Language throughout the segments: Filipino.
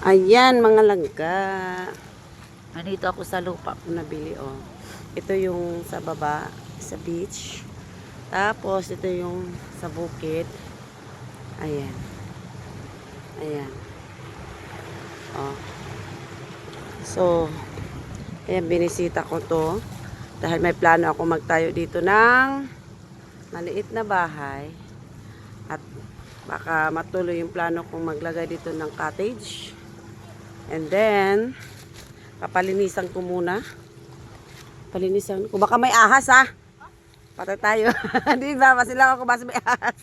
Ayan mga langga. Nandito ako sa lupa ko nabili oh. Ito yung sa baba, sa beach. Tapos ito yung sa bukid. Ayan. Ayan. Oh. So, ayan binisita ko to. Dahil may plano ako magtayo dito ng maliit na bahay. At baka matuloy yung plano kong maglagay dito ng cottage. And then, kapalinisan ko muna. Palinisan ko. Baka may ahas ha. Patay tayo. Di ba? Masilaw ako basta may ahas.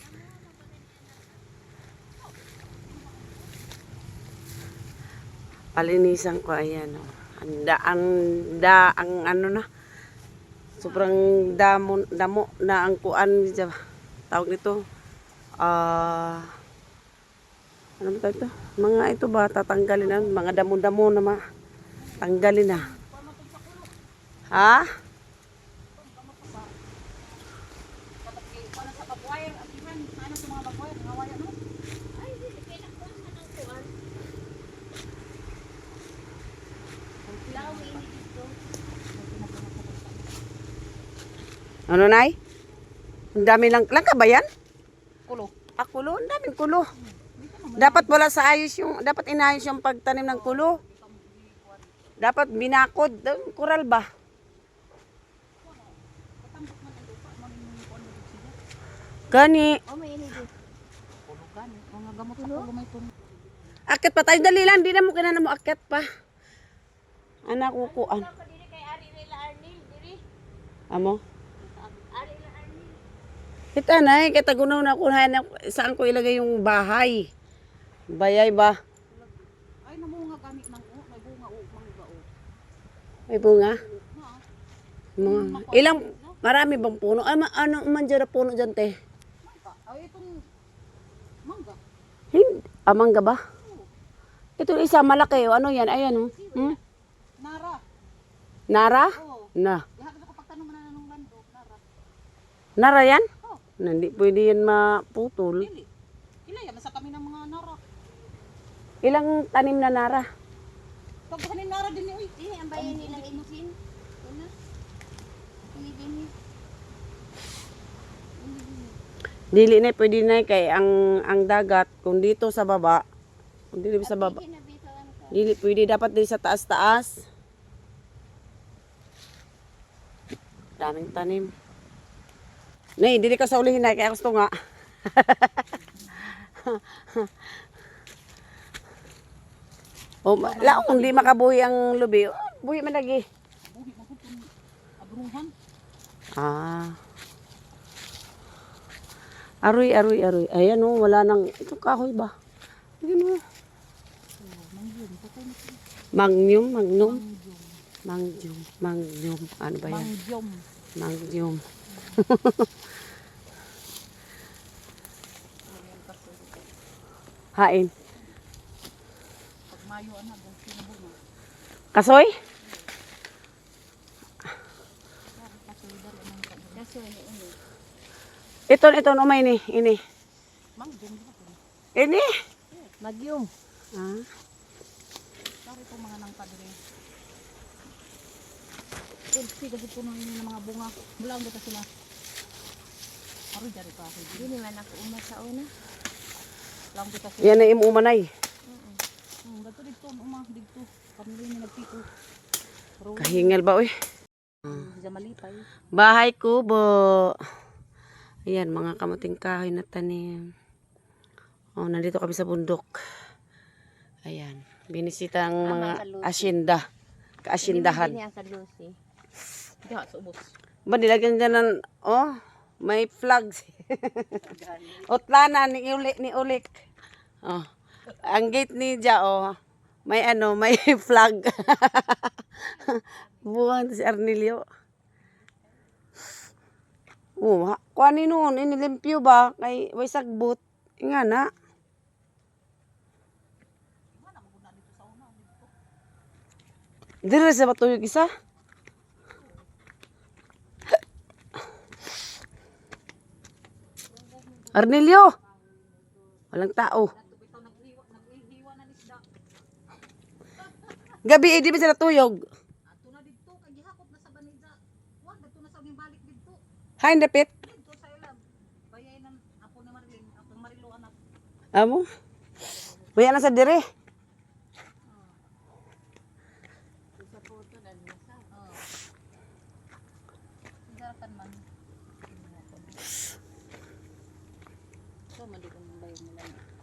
Palinisan ko. Ayan. Oh. Ang ano na. Sobrang damo na ang kuan. Tawag nito. Ano ba ito? Mga ito ba? Tatanggalin na. Mga damo-damo na tanggalin na. Ha? Ano nay? Ang dami lang ka ba yan? Kulo. Kulo, ang daming kulo. Dapat wala sa ayos yung, dapat inayos yung pagtanim ng kulo. Dapat binakod, kural ba? Gani. Oh, may ini dito. Kulo gani. Mga gamot sa kulo may tunog. Akit pa tayo, dali lang, di na mo kinana mo akit pa. Anak kukuan. Amo? Kita na eh, kita gunaw na kung saan ko ilagay yung bahay. Bayay ba? Ay, namunga gani ng may bunga o mangga o. May bunga? Na. Ilang, marami bang puno? Ay, ano man dyan na puno dyan, te? Ay, itong mangga. Hindi. Mangga ba? Ito isa, malaki. O, ano yan? Ayan, oh. Hmm? Nara. Nara? Oo. Na. Lahat ko pagtanong man na nung lando, nara. Nara yan? Oh. Hindi pwede yan maputol. Dili. Ilaya masa kami ng mga nara. Ilang tanim na nara? Pag kanin nara din ni oy. Ang bayan nilang inusin. Una. Ini din. Dili na, pwede na kay ang dagat, kung dito sa baba, kung dili sa baba, dili pwede, dapat dili sa taas-taas. Daming tanim. Nay, dili ka sa ulihin na, kaya gusto nga. Lao, kung di makabuhi ang lubi, buhi man lagi. Buhi magutun agruhan. Aroy. Ayan o, wala nang, ito kahoy ba? Ayan o. Magnum. Ano ba yan? Mangyum. Hain. Pag mayo ana dun sinabunga. Kasoy? Kaso ini. Ito, umay ni. Ini. Mangjom. Ini. Magyum. Dari ko mga nang padre. Pulsi kasi puno ng mga bunga. Bulang dito sila. Aroy dari pa ako. Dili man ako uma sa una. Lang dito sila. Yan na imumanay. Dato dito uma dito. Pamili ni nagpiko. Kahingal ba oy? Sa malipay. Bahay kubo. Ayan, mga kamuting kahoy na tanim. Oh, nandito kami sa bundok. Ayan, binisita ang mga asyenda. Kaasyendahan. Ini ang kalusi. Diha sa ubos. Ba, nilagyan dyan ng, oh, may flags. Otlana ni Ulik. Oh, ang gate ni Dya, oh, may flag. Buwan si Arnelio. Oh, kuha ni noon, inilimpyo ba? Kay way sagbot. Nga na. Dire sa batuyog isa. Arnelio. Walang tao. Gabi, di ba sila tuyog? Ato na dito kay gihakot na sa banida. Wag dito na sa uging balik dito. Hay, napit. Dito sa ilang. Bayay nang ako na Marilyn, ako Marilo anak. Amo. Buya na sa dire. Sa photo na nasa. Oh. Sisarapan man. So, mali kong bayo mo lang.